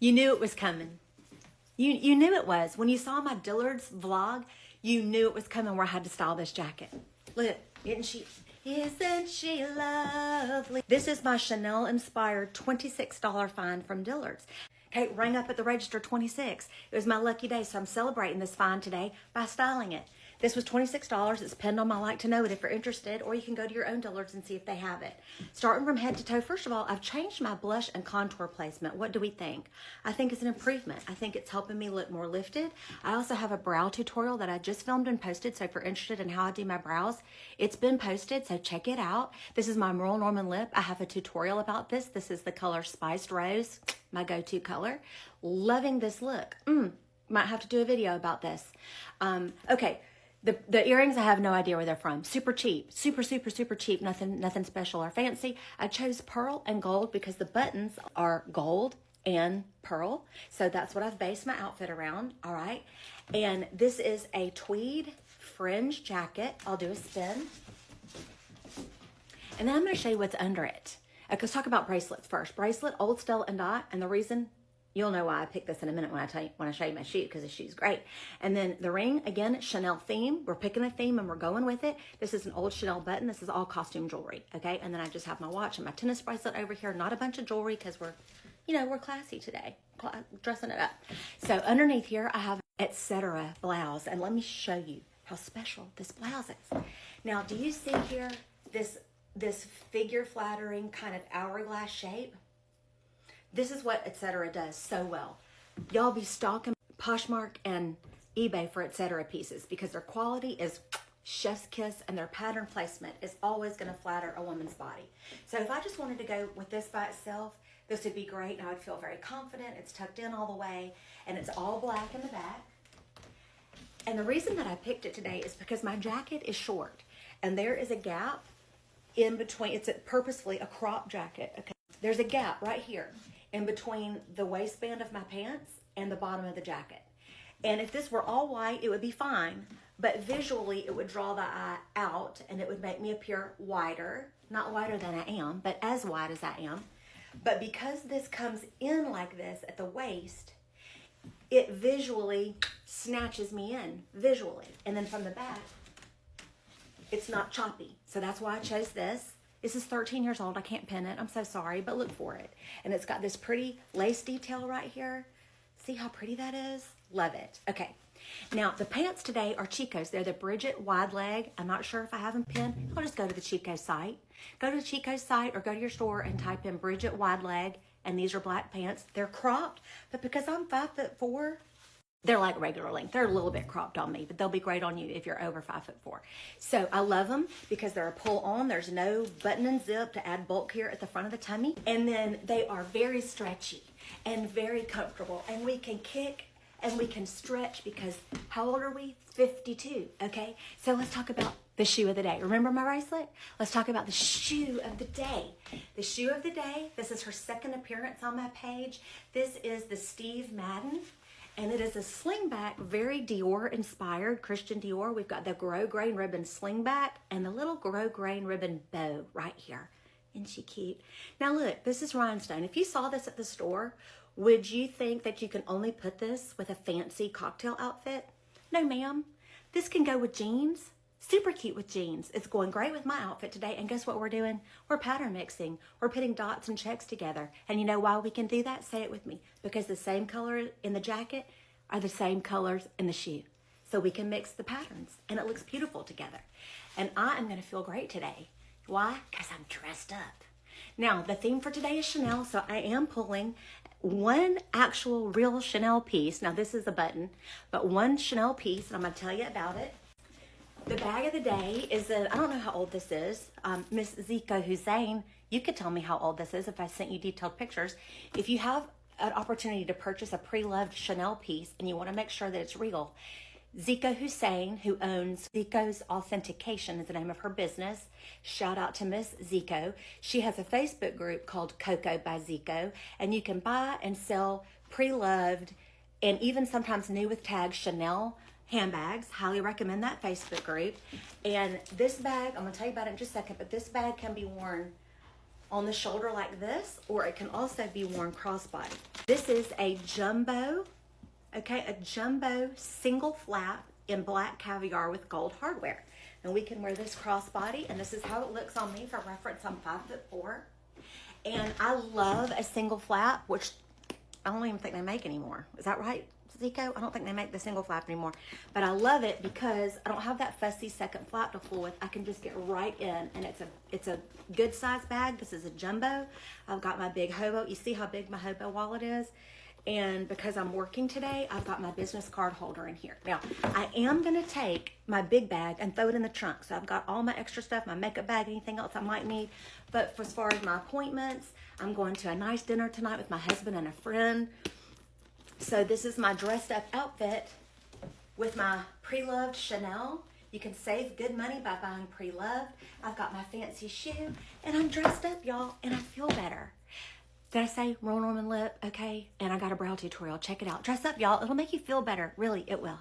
You knew it was coming. You knew it was. When you saw my Dillard's vlog, you knew it was coming where I had to style this jacket. Look, isn't she lovely? This is my Chanel inspired $26 find from Dillard's. Okay, rang up at the register 26. It was my lucky day, so I'm celebrating this find today by styling it. This was $26. It's pinned on my like to know it if you're interested, or you can go to your own Dillard's and see if they have it. Starting from head to toe, first of all, I've changed my blush and contour placement. What do we think? I think it's an improvement. I think it's helping me look more lifted. I also have a brow tutorial that I just filmed and posted, so if you're interested in how I do my brows, it's been posted, so check it out. This is my Merle Norman lip. I have a tutorial about this. This is the color Spiced Rose, my go-to color. Loving this look. Might have to do a video about this. Okay. The earrings, I have no idea where they're from. Super cheap, super cheap, nothing special or fancy. I chose pearl and gold because the buttons are gold and pearl. So that's what I've based my outfit around, all right? And this is a tweed fringe jacket. I'll do a spin. And then I'm gonna show you what's under it. Okay, let's talk about bracelets first. Bracelet, Old Stella and Dot, and the reason, you'll know why I picked this in a minute when I show you my shoe, because the shoe's great. And then the ring, again, Chanel theme. We're picking a theme and we're going with it. This is an old Chanel button. This is all costume jewelry, okay? And then I just have my watch and my tennis bracelet over here. Not a bunch of jewelry because we're classy today, dressing it up. So underneath here, I have etc. blouse, and let me show you how special this blouse is. Now, do you see here this figure flattering kind of hourglass shape? This is what etc. does so well. Y'all be stalking Poshmark and eBay for etc. pieces because their quality is chef's kiss and their pattern placement is always going to flatter a woman's body. So if I just wanted to go with this by itself, this would be great and I would feel very confident. It's tucked in all the way and it's all black in the back. And the reason that I picked it today is because my jacket is short and there is a gap in between. It's purposefully a crop jacket. Okay, there's a gap right here in between the waistband of my pants and the bottom of the jacket. And if this were all white, it would be fine, but visually it would draw the eye out and it would make me appear wider, not wider than I am, but as wide as I am. But because this comes in like this at the waist, it visually snatches me in, visually. And then from the back, it's not choppy. So that's why I chose this. This is 13 years old. I can't pin it. I'm so sorry, but look for it. And it's got this pretty lace detail right here. See how pretty that is? Love it. Okay. Now, the pants today are Chico's. They're the Bridget wide leg. I'm not sure if I have them pinned. I'll just go to the Chico site. Go to the Chico site or go to your store and type in Bridget wide leg. And these are black pants. They're cropped, but because I'm 5'4", they're like regular length. They're a little bit cropped on me, but they'll be great on you if you're over 5'4". So I love them because they're a pull on. There's no button and zip to add bulk here at the front of the tummy. And then they are very stretchy and very comfortable. And we can kick and we can stretch because how old are we? 52, okay? So let's talk about the shoe of the day. Remember my bracelet? Let's talk about the shoe of the day. The shoe of the day, this is her second appearance on my page. This is the Steve Madden. And it is a slingback, very Dior inspired, Christian Dior. We've got the grosgrain ribbon slingback and the little grosgrain ribbon bow right here. Isn't she cute? Now look, this is rhinestone. If you saw this at the store, would you think that you can only put this with a fancy cocktail outfit? No, ma'am. This can go with jeans. Super cute with jeans. It's going great with my outfit today. And guess what we're doing? We're pattern mixing. We're putting dots and checks together. And you know why we can do that? Say it with me. Because the same color in the jacket are the same colors in the shoe. So we can mix the patterns and it looks beautiful together. And I am going to feel great today. Why? Because I'm dressed up. Now, the theme for today is Chanel. So I am pulling one actual real Chanel piece. Now this is a button, but one Chanel piece, and I'm going to tell you about it. The bag of the day is I don't know how old this is. Miss Zika Hussein, you could tell me how old this is if I sent you detailed pictures. If you have an opportunity to purchase a pre-loved Chanel piece and you want to make sure that it's real, Zika Hussein, who owns Zico's Authentication, is the name of her business. Shout out to Miss Zico. She has a Facebook group called Coco by Zico, and you can buy and sell pre-loved and even sometimes new with tags Chanel handbags. Highly recommend that Facebook group. And this bag, I'm going to tell you about it in just a second, but this bag can be worn on the shoulder like this, or it can also be worn crossbody. This is a jumbo, okay, a jumbo single flap in black caviar with gold hardware. And we can wear this crossbody, and this is how it looks on me. For reference, I'm 5'4", and I love a single flap, which I don't even think they make anymore. Is that right, Zico? I don't think they make the single flap anymore, but I love it because I don't have that fussy second flap to fool with. I can just get right in, and it's a good size bag. This is a jumbo. I've got my big hobo. You see how big my hobo wallet is? And because I'm working today, I've got my business card holder in here. Now, I am gonna take my big bag and throw it in the trunk. So I've got all my extra stuff, my makeup bag, anything else I might need. But for as far as my appointments, I'm going to a nice dinner tonight with my husband and a friend. So this is my dressed up outfit with my pre-loved Chanel. You can save good money by buying pre-loved. I've got my fancy shoe, and I'm dressed up, y'all, and I feel better. Did I say roll on my lip? Okay. And I got a brow tutorial. Check it out. Dress up, y'all. It'll make you feel better. Really, it will.